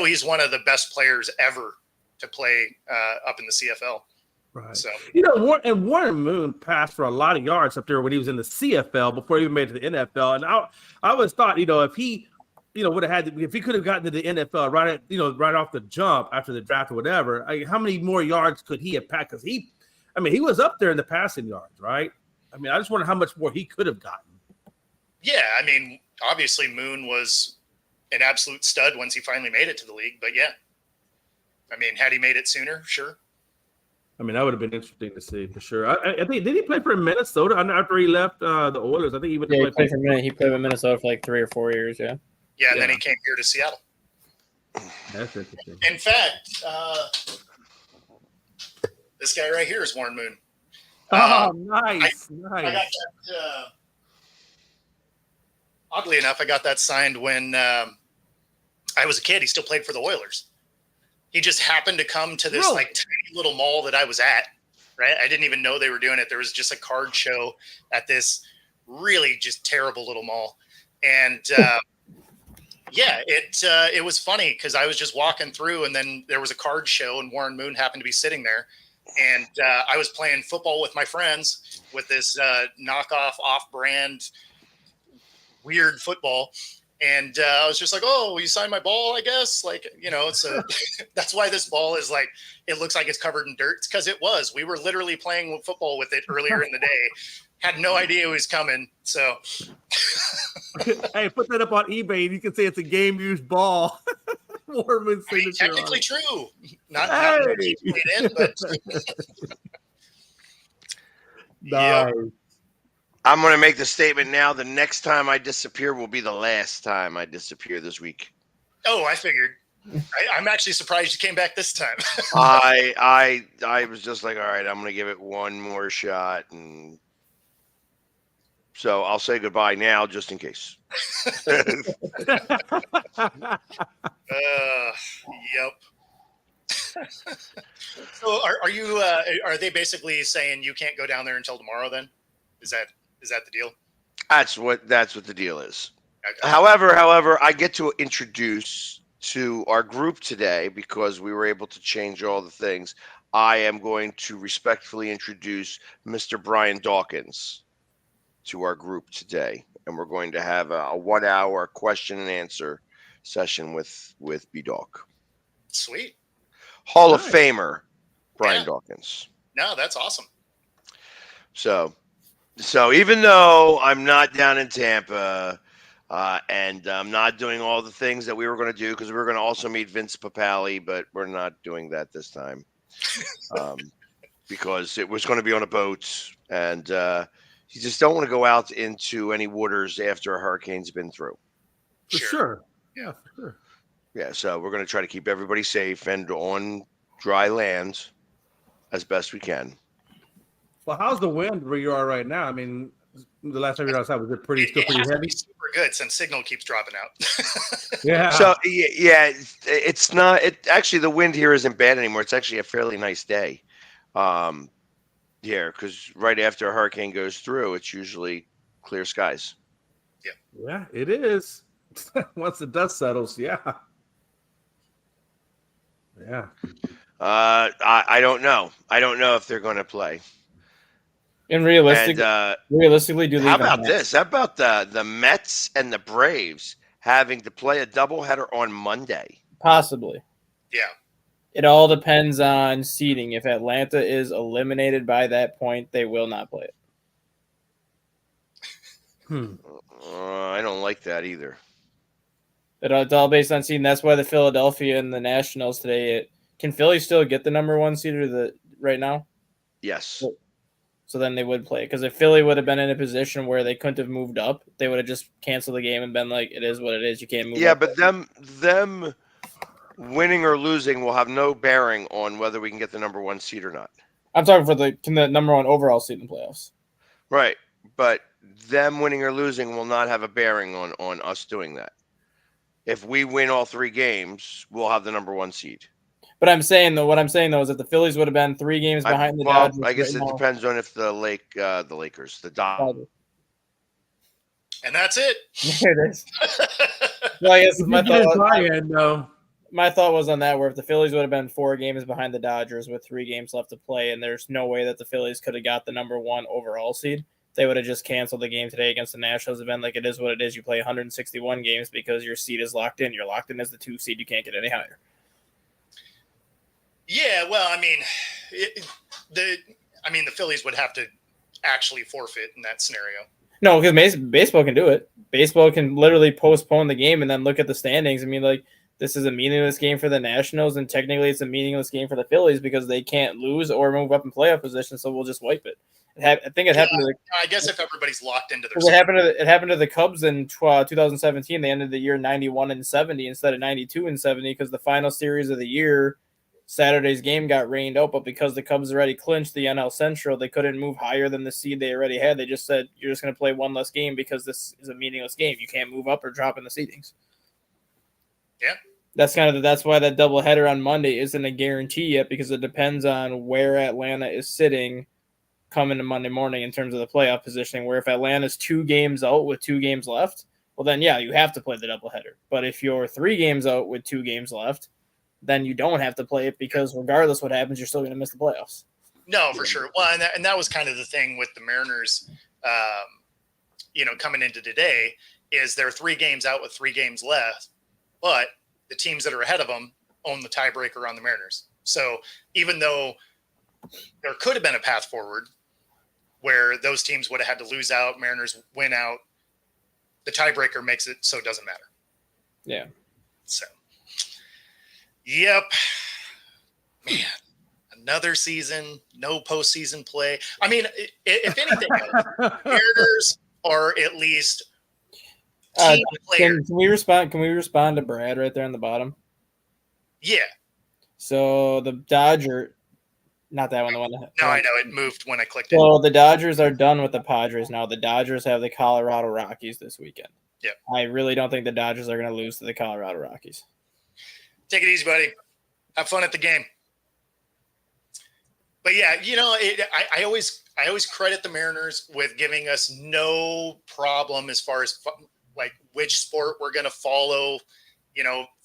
he's one of the best players ever to play up in the CFL. Right. So and Warren Moon passed for a lot of yards up there when he was in the CFL before he even made it to the NFL. And I always thought, if he would have had, if he could have gotten to the NFL right off the jump after the draft or whatever, how many more yards could he have passed? Because he was up there in the passing yards, right? I mean, I just wonder how much more he could have gotten. Yeah, I mean, obviously Moon was an absolute stud once he finally made it to the league. But yeah, I mean, had he made it sooner, sure. I mean, that would have been interesting to see for sure. I think, did he play for Minnesota after he left the Oilers? I think he played for Minnesota. He played with Minnesota for like 3 or 4 years. Yeah. Yeah, and then he came here to Seattle. That's interesting. In fact, this guy right here is Warren Moon. Nice. I got that, oddly enough, I got that signed when I was a kid. He still played for the Oilers. He just happened to come to this like tiny little mall that I was at, right? I didn't even know they were doing it. There was just a card show at this really just terrible little mall. And yeah, it was funny because I was just walking through and then there was a card show and Warren Moon happened to be sitting there. And I was playing football with my friends with this knockoff off-brand weird football. And I was just like, oh, you signed my ball, I guess. Like, so that's why this ball is like, it looks like it's covered in dirt. It's because it was. We were literally playing football with it earlier in the day. Had no idea it was coming. So, hey, put that up on eBay and you can say it's a game-used ball. Technically true. Not in, but nice. I'm going to make the statement now. The next time I disappear will be the last time I disappear this week. Oh, I figured. I'm actually surprised you came back this time. I was just like, all right, I'm going to give it one more shot. And so I'll say goodbye now just in case. Yep. So are you, are they basically saying you can't go down there until tomorrow then? Is that the deal? That's what the deal is. Okay. However, I get to introduce to our group today because we were able to change all the things. I am going to respectfully introduce Mr. Brian Dawkins to our group today, and we're going to have a 1 hour question and answer session with B-Dawk. Sweet. Hall of Famer Brian Dawkins. No, that's awesome. So even though I'm not down in Tampa and I'm not doing all the things that we were going to do, because we were going to also meet Vince Papale, but we're not doing that this time because it was going to be on a boat, and you just don't want to go out into any waters after a hurricane's been through. For sure. Yeah, for sure. Yeah, so we're going to try to keep everybody safe and on dry land as best we can. Well, how's the wind where you are right now? I mean, the last time you were outside, was it still pretty heavy? Super good since signal keeps dropping out. Yeah. So yeah, it's not. Actually, the wind here isn't bad anymore. It's actually a fairly nice day. Here, because right after a hurricane goes through, it's usually clear skies. Yeah, it is. Once the dust settles, yeah. I don't know. I don't know if they're going to play. And realistically, do they? How about this? How about the Mets and the Braves having to play a doubleheader on Monday? Possibly. Yeah. It all depends on seeding. If Atlanta is eliminated by that point, they will not play it. I don't like that either. It's all based on seed. That's why the Philadelphia and the Nationals today. Can Philly still get the number 1 seed right now? Yes. So then they would play. Because if Philly would have been in a position where they couldn't have moved up, they would have just canceled the game and been like, it is what it is. You can't move up. Yeah, but them winning or losing will have no bearing on whether we can get the number 1 seed or not. I'm talking for the number 1 overall seed in the playoffs. Right. But them winning or losing will not have a bearing on us doing that. If we win all 3 games, we'll have the number 1 seed. But what I'm saying though is that the Phillies would have been 3 games behind the Dodgers. I guess it depends on if the Lakers, the Dodgers. And that's it. There it is. Well, I guess my thought was on that, where if the Phillies would have been 4 games behind the Dodgers with 3 games left to play, and there's no way that the Phillies could have got the number 1 overall seed, they would have just canceled the game today against the Nationals. Event like it is what it is. You play 161 games because your seed is locked in. You're locked in as the 2 seed. You can't get any higher. Yeah, well, I mean, the Phillies would have to actually forfeit in that scenario. No, because baseball can do it. Baseball can literally postpone the game and then look at the standings. I mean, like, this is a meaningless game for the Nationals, and technically it's a meaningless game for the Phillies because they can't lose or move up in playoff position, so we'll just wipe it. I think it happened to I guess if everybody's locked into their it happened to the Cubs in 2017. They ended the year 91-70 instead of 92-70 because the final series of the year, Saturday's game, got rained out, but because the Cubs already clinched the NL Central, they couldn't move higher than the seed they already had. They just said, you're just going to play 1 less game because this is a meaningless game. You can't move up or drop in the seedings. Yeah. That's why that doubleheader on Monday isn't a guarantee yet, because it depends on where Atlanta is sitting coming to Monday morning in terms of the playoff positioning, where if Atlanta's 2 games out with 2 games left, well, then, yeah, you have to play the doubleheader. But if you're 3 games out with 2 games left, then you don't have to play it, because regardless what happens, you're still going to miss the playoffs. No, for sure. Well, and that was kind of the thing with the Mariners, coming into today, is they're 3 games out with 3 games left, but the teams that are ahead of them own the tiebreaker on the Mariners. So even though there could have been a path forward where those teams would have had to lose out, Mariners win out, the tiebreaker makes it so it doesn't matter. Yeah. So, yep. Man, another season, no postseason play. I mean, if anything, Mariners are at least team players. Can we respond to Brad right there on the bottom? Yeah. So the Dodger, not that one. The one. No, I know it moved when I clicked it. So the Dodgers are done with the Padres now. The Dodgers have the Colorado Rockies this weekend. Yeah. I really don't think the Dodgers are going to lose to the Colorado Rockies. Take it easy, buddy. Have fun at the game. But yeah, I always credit the Mariners with giving us no problem as far as like which sport we're going to follow.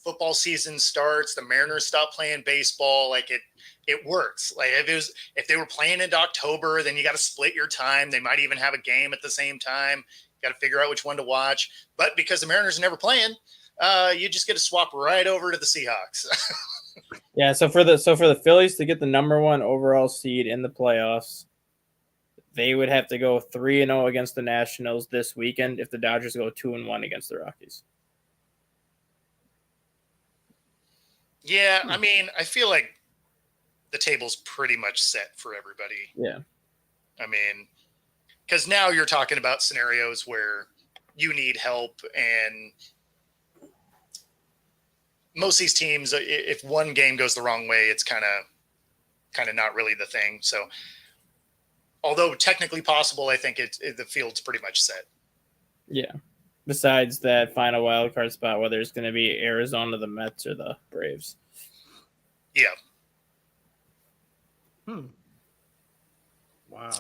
Football season starts, the Mariners stop playing baseball. Like it works. Like if they were playing into October, then you got to split your time. They might even have a game at the same time. You got to figure out which one to watch. But because the Mariners are never playing, you just get to swap right over to the Seahawks. Yeah. So for the Phillies to get the number 1 overall seed in the playoffs, they would have to go 3-0 against the Nationals this weekend if the Dodgers go 2-1 against the Rockies. Yeah, I mean, I feel like the table's pretty much set for everybody. Yeah. I mean, because now you're talking about scenarios where you need help, and most of these teams, if one game goes the wrong way, it's kind of not really the thing. So, although technically possible, I think the field's pretty much set. Yeah. Besides that final wild card spot, whether it's going to be Arizona, the Mets, or the Braves. Yeah. Wow.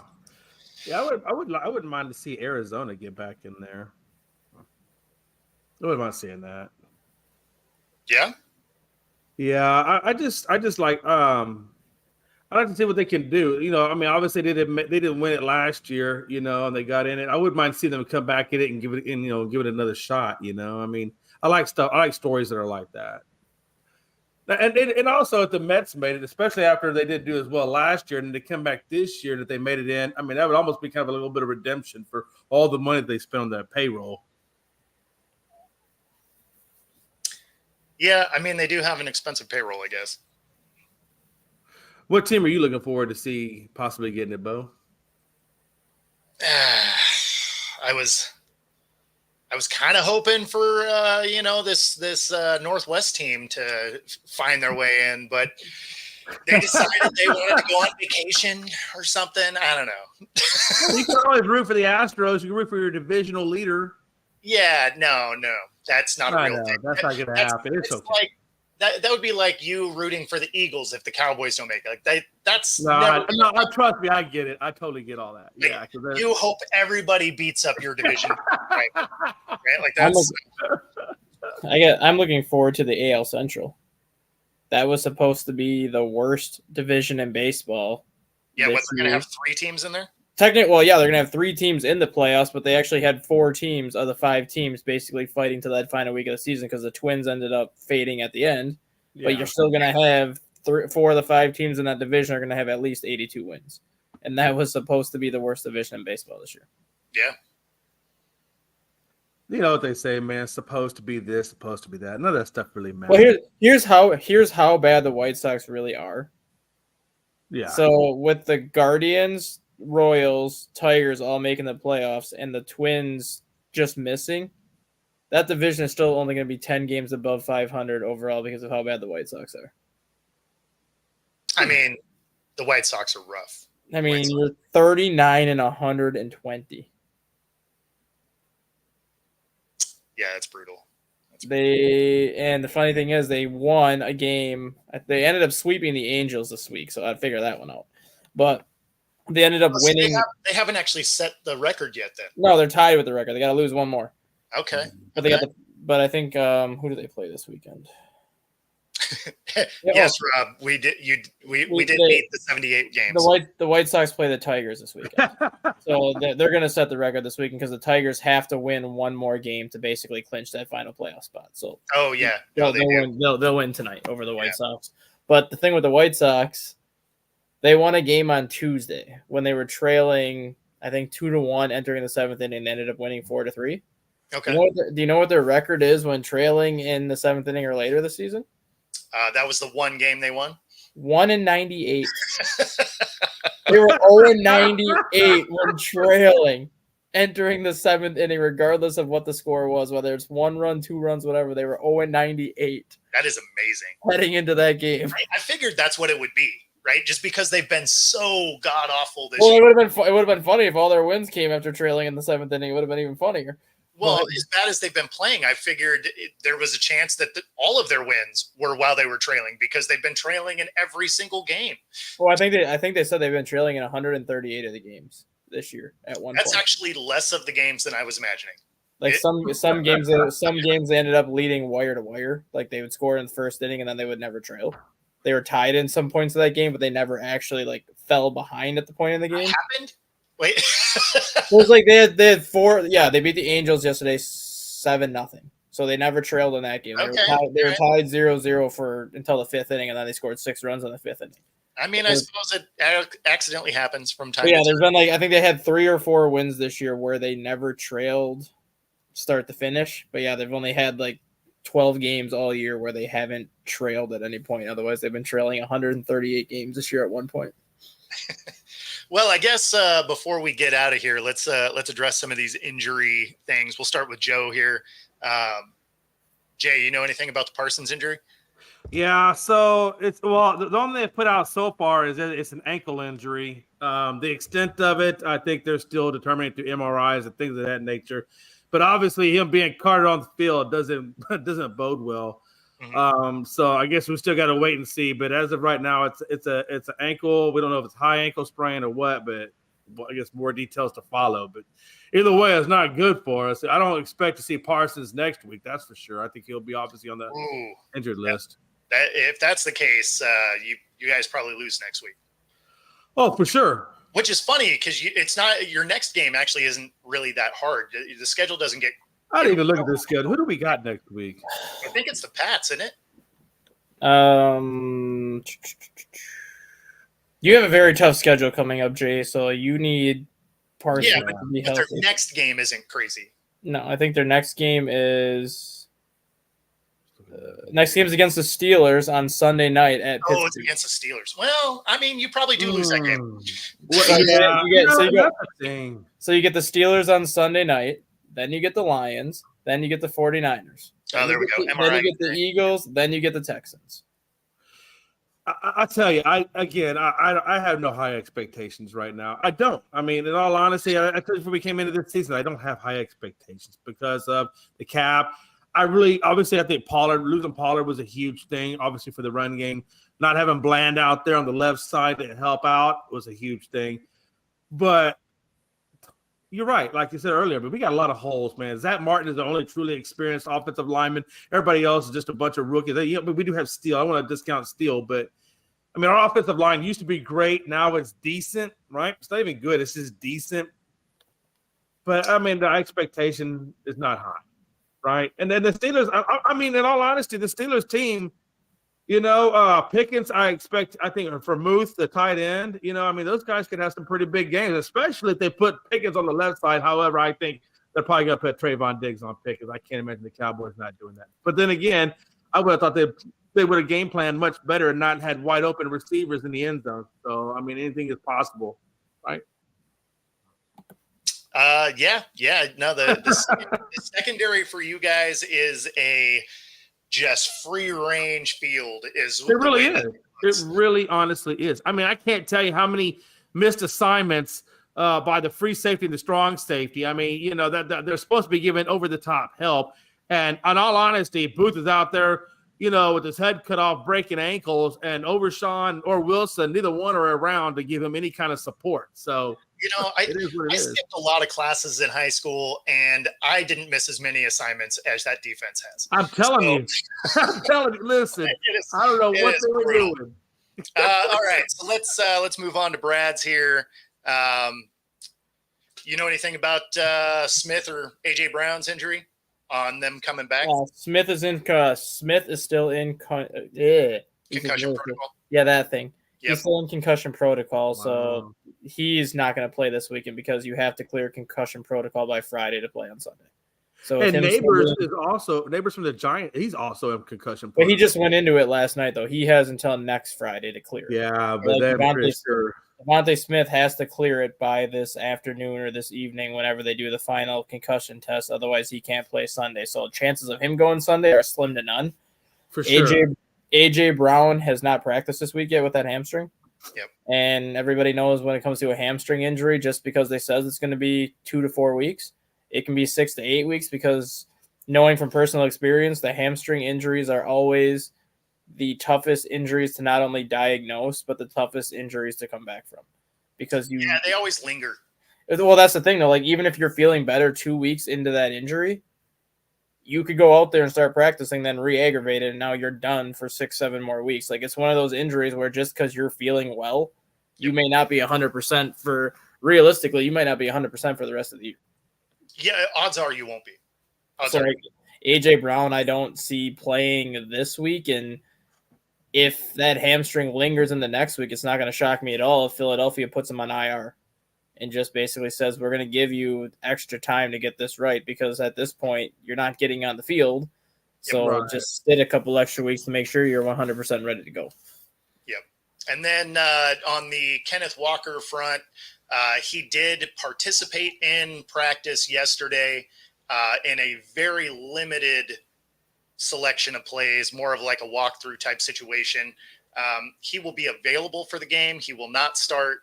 Yeah, I wouldn't mind to see Arizona get back in there. I wouldn't mind seeing that. Yeah. Yeah, I just like I like to see what they can do. I mean, obviously they didn't win it last year, and they got in it. I wouldn't mind seeing them come back in it and give it another shot. I mean, I like stories that are like that. And also if the Mets made it, especially after they didn't do as well last year, and they come back this year that they made it in. I mean, that would almost be kind of a little bit of redemption for all the money they spent on that payroll. Yeah, I mean they do have an expensive payroll, I guess. What team are you looking forward to see possibly getting it, Bo? I was kind of hoping for this Northwest team to find their way in, but they decided they wanted to go on vacation or something. I don't know. You can always root for the Astros. You can root for your divisional leader. Yeah, no, that's not a real thing. That's not going to happen. It's okay. Like that would be like you rooting for the Eagles if the Cowboys don't make it. Like that's no, trust me, I get it. I totally get all that. Yeah, you hope everybody beats up your division, right? Like that's. I'm looking forward to the AL Central. That was supposed to be the worst division in baseball. Yeah, what, they're going to have 3 teams in there? Technically, well, yeah, they're going to have 3 teams in the playoffs, but they actually had 4 teams of the 5 teams basically fighting to that final week of the season because the Twins ended up fading at the end. Yeah. But you're still going to have 4 of the 5 teams in that division are going to have at least 82 wins. And that was supposed to be the worst division in baseball this year. Yeah. You know what they say, man. Supposed to be this, supposed to be that. None of that stuff really matters. Well, here's how bad the White Sox really are. Yeah. So with the Guardians, Royals, Tigers all making the playoffs, and the Twins just missing, that division is still only going to be 10 games above 500 overall because of how bad the White Sox are. I mean, the White Sox are rough. I mean, you're 39 and 120. Yeah, that's brutal. And the funny thing is they won a game. They ended up sweeping the Angels this week, so I'd figure that one out. But they ended up winning. They haven't actually set the record yet then. No, they're tied with the record. They got to lose one more. Okay. But but I think who do they play this weekend? Yes, Rob, we did beat the 78 games. The White Sox play the Tigers this weekend. So they're going to set the record this weekend because the Tigers have to win one more game to basically clinch that final playoff spot. So they'll win tonight over the White Sox. But the thing with the White Sox, they won a game on Tuesday when they were trailing, I think 2-1 entering the 7th inning. They ended up winning 4-3. Okay. Do you know what their record is when trailing in the 7th inning or later this season? That was the one game they won. 1-98. They were 0-98 when trailing, entering the 7th inning, regardless of what the score was, whether it's 1 run, 2 runs, whatever. They were 0-98. That is amazing. Heading into that game, I figured that's what it would be, right? Just because they've been so god awful this year. It would have been funny if all their wins came after trailing in the 7th inning. It would have been even funnier. Well, as bad as they've been playing, I figured there was a chance that all of their wins were while they were trailing because they've been trailing in every single game. Well, I think they said they've been trailing in 138 of the games this year at one point. That's actually less of the games than I was imagining. Like some games they ended up leading wire to wire. Like they would score in the first inning and then they would never trail. They were tied in some points of that game, but they never actually fell behind at the point in the game. What happened? Wait. It was like they had 4. Yeah, they beat the Angels yesterday 7-0. So they never trailed in that game. They were tied 0-0 until the 5th inning, and then they scored 6 runs in the 5th inning. I mean, I suppose it accidentally happens from time to time. Yeah, there's been I think they had 3 or 4 wins this year where they never trailed start to finish. But yeah, they've only had 12 games all year where they haven't trailed at any point. Otherwise, they've been trailing 138 games this year at one point. Well, I guess before we get out of here, let's address some of these injury things. We'll start with Joe here. Jay, you know anything about the Parsons injury? Yeah, so the only they've put out so far is that it's an ankle injury. The extent of it, I think they're still determining through MRIs and things of that nature. But obviously, him being carted on the field doesn't bode well. Mm-hmm. So I guess we still got to wait and see. But as of right now, it's an ankle. We don't know if it's high ankle sprain or what, but I guess more details to follow. But either way, it's not good for us. I don't expect to see Parsons next week. That's for sure. I think he'll be obviously on the injured list. If that's the case, you guys probably lose next week. Oh, for sure. Which is funny because it's not your next game actually isn't really that hard. The schedule doesn't get. I didn't even look at the schedule. Who do we got next week? I think it's the Pats, isn't it? You have a very tough schedule coming up, Jay. So you need Parsons to be healthy. Their next game isn't crazy. No, I think their next game is. Next game's against the Steelers on Sunday night at Pittsburgh. Oh, it's against the Steelers. Well, I mean, you probably do lose that game. Well, So you get the Steelers on Sunday night, then you get the Lions, then you get the 49ers. Oh, there we go. Then you get the Eagles, then you get the Texans. I tell you, I have no high expectations right now. I don't. I mean, in all honesty, I told you before we came into this season, I don't have high expectations because of the cap. I think losing Pollard was a huge thing, obviously, for the run game. Not having Bland out there on the left side to help out was a huge thing. But you're right, like you said earlier, but we got a lot of holes, man. Zach Martin is the only truly experienced offensive lineman. Everybody else is just a bunch of rookies. But we do have Steele. I want to discount Steele, but I mean, our offensive line used to be great. Now it's decent, right? It's not even good. It's just decent. But I mean, the expectation is not high, right? And then the Steelers, I mean, in all honesty, the Steelers team, Pickens, I think for Muth, the tight end, I mean, those guys could have some pretty big games, especially if they put Pickens on the left side. However, I think they're probably going to put Trayvon Diggs on Pickens. I can't imagine the Cowboys not doing that. But then again, I would have thought they would have game planned much better and not had wide open receivers in the end zone. So, I mean, anything is possible, right? Yeah. No, the secondary for you guys is a just free range field. It really is. It really honestly is. I mean, I can't tell you how many missed assignments by the free safety and the strong safety. I mean, that they're supposed to be given over the top help. And in all honesty, Booth is out there, with his head cut off, breaking ankles, and Overshawn or Wilson, neither one are around to give him any kind of support. So, I skipped a lot of classes in high school, and I didn't miss as many assignments as that defense has. I'm telling you. Listen, I don't know what they were doing. All right, so let's move on to Brad's here. You know anything about Smith or AJ Brown's injury on them coming back? Smith is still in concussion protocol. Yeah, that thing. Yep. He's still in concussion protocol, so he's not going to play this weekend because you have to clear concussion protocol by Friday to play on Sunday. So Neighbors from the Giants. He's also in concussion protocol. But he just went into it last night, though. He has until next Friday to clear it. Yeah, but Devontae Smith has to clear it by this afternoon or this evening whenever they do the final concussion test. Otherwise, he can't play Sunday. So chances of him going Sunday are slim to none. For sure. AJ Brown has not practiced this week yet with that hamstring. Yep. And everybody knows when it comes to a hamstring injury, just because they says it's going to be 2 to 4 weeks, it can be 6 to 8 weeks because knowing from personal experience, the hamstring injuries are always the toughest injuries to not only diagnose, but the toughest injuries to come back from. Because they always linger. Well, that's the thing, though. Like, even if you're feeling better 2 weeks into that injury, you could go out there and start practicing, then re-aggravate it, and now you're done for 6-7 more weeks. Like, it's one of those injuries where just because you're feeling well, you may not be 100% for – realistically, you might not be 100% for the rest of the year. Yeah, odds are you won't be. AJ Brown, I don't see playing this week, and if that hamstring lingers in the next week, it's not going to shock me at all if Philadelphia puts him on IR and just basically says, we're going to give you extra time to get this right, because at this point, you're not getting on the field. So just sit a couple extra weeks to make sure you're 100% ready to go. Yep. And then on the Kenneth Walker front, he did participate in practice yesterday in a very limited selection of plays, more of like a walkthrough type situation. He will be available for the game. He will not start.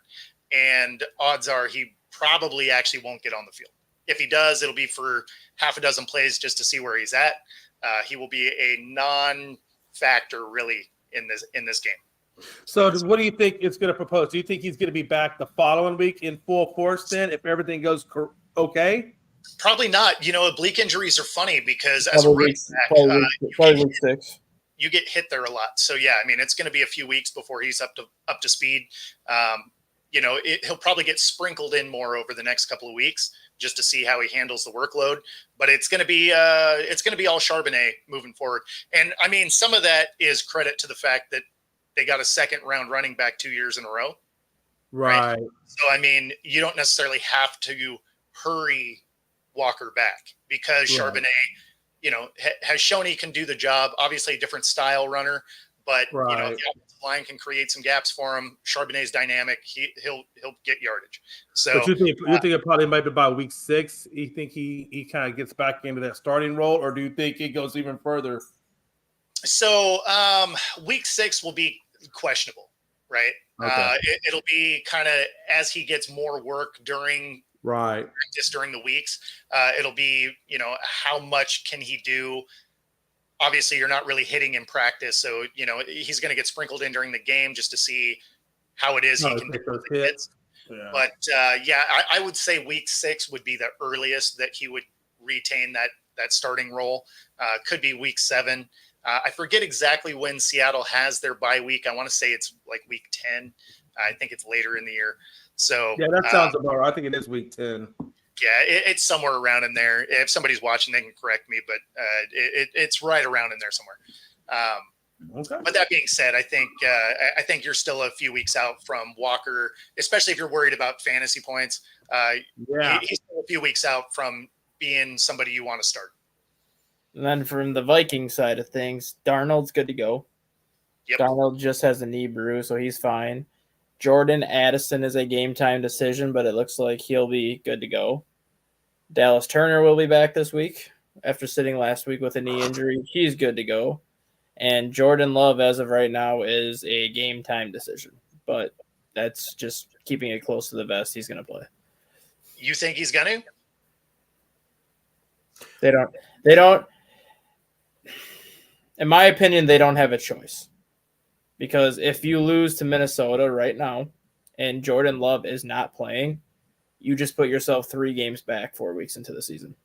And odds are he probably actually won't get on the field. If he does, it'll be for half a dozen plays just to see where he's at. He will be a non-factor really in this game. So what do you think it's going to propose? Do you think he's going to be back the following week in full course then if everything goes okay? Probably not. Oblique injuries are funny because as probably week 6. You get hit there a lot. So yeah, I mean, it's going to be a few weeks before he's up to speed. He'll probably get sprinkled in more over the next couple of weeks just to see how he handles the workload. But it's going to be all Charbonnet moving forward. And I mean, some of that is credit to the fact that they got a second round running back 2 years in a row. Right. So I mean, you don't necessarily have to hurry Walker back because Charbonnet has shown he can do the job. Obviously, a different style runner, but if the offensive line can create some gaps for him, Charbonnet's dynamic. He'll get yardage. So, but you think it probably might be by week 6? You think he kind of gets back into that starting role, or do you think it goes even further? So, week 6 will be questionable, right? Okay. It'll be kind of as he gets more work during practice during the weeks. It'll be, how much can he do? Obviously, you're not really hitting in practice, so he's going to get sprinkled in during the game just to see how it is he can do those hits. Yeah. But I would say week 6 would be the earliest that he would retain that starting role. Could be week 7. I forget exactly when Seattle has their bye week. I want to say it's like week 10. I think it's later in the year. So yeah, that sounds about right. I think it is week 10. Yeah, it's somewhere around in there. If somebody's watching, they can correct me, but it's right around in there somewhere. Okay. But that being said, I think you're still a few weeks out from Walker, especially if you're worried about fantasy points. He's still a few weeks out from being somebody you want to start. And then from the Viking side of things, Darnold's good to go. Yep. Darnold just has a knee bruise, so he's fine. Jordan Addison is a game-time decision, but it looks like he'll be good to go. Dallas Turner will be back this week after sitting last week with a knee injury. He's good to go. And Jordan Love, as of right now, is a game-time decision. But that's just keeping it close to the vest. He's going to play. You think he's going to? They don't. In my opinion, they don't have a choice. Because if you lose to Minnesota right now and Jordan Love is not playing, you just put yourself 3 games back 4 weeks into the season.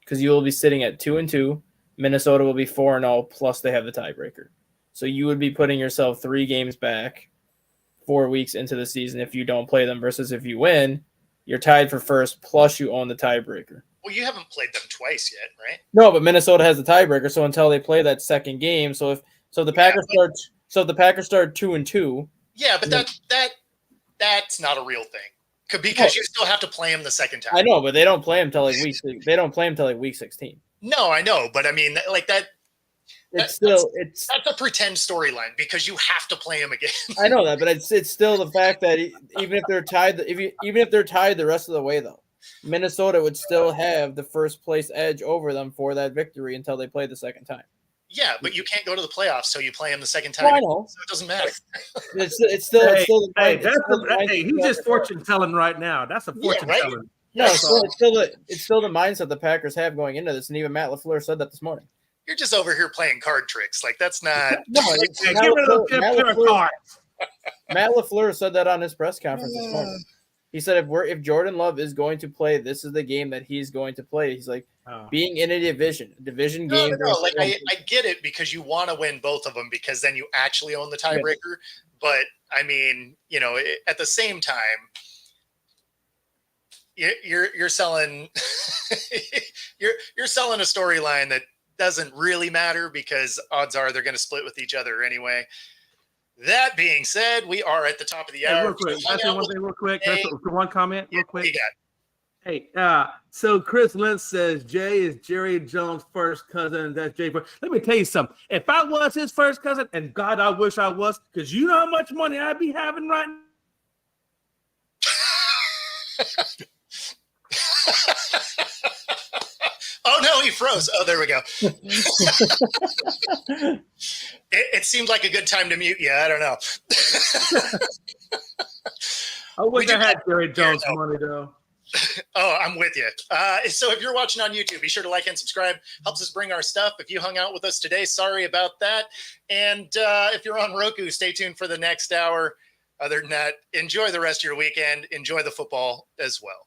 Because you will be sitting at 2-2. Minnesota will be 4-0, plus they have the tiebreaker. So you would be putting yourself 3 games back 4 weeks into the season if you don't play them, versus if you win, you're tied for first, plus you own the tiebreaker. Well, you haven't played them twice yet, right? No, but Minnesota has the tiebreaker, so until they play that second game, so if the Packers start 2-2. Yeah, but that's not a real thing. Because you still have to play him the second time. I know, but they don't play him till like week 16. No, I know, but I mean, like that. That's a pretend storyline because you have to play him again. I know that, but it's still the fact that even if they're tied, even if they're tied the rest of the way, though, Minnesota would still have the first place edge over them for that victory until they play the second time. Yeah, but you can't go to the playoffs, so you play him the second time. Well, I know. So it doesn't matter. It's still. He's just fortune telling right now. That's a fortune telling. No, it's still the mindset the Packers have going into this, and even Matt LaFleur said that this morning. You're just over here playing card tricks. Like that's not. No, Matt LaFleur said that on his press conference this morning. He said if Jordan Love is going to play, this is the game that he's going to play. He's like being in a division game. No. Like I get it because you want to win both of them because then you actually own the tiebreaker. Yeah. But I mean, at the same time, you're selling you're selling a storyline that doesn't really matter because odds are they're going to split with each other anyway. That being said, we are at the top of the hour. Real quick. Can I say one thing real quick? One comment real quick. Hey, so Chris Lentz says Jay is Jerry Jones' first cousin. That's Jay. Let me tell you something. If I was his first cousin, and God, I wish I was, because you know how much money I'd be having right now. Oh, no, he froze. Oh, there we go. It seemed like a good time to mute you. I don't know. I wouldn't have had Jerry Jones money, though. Oh, I'm with you. So if you're watching on YouTube, be sure to like and subscribe. Helps us bring our stuff. If you hung out with us today, sorry about that. And if you're on Roku, stay tuned for the next hour. Other than that, enjoy the rest of your weekend. Enjoy the football as well.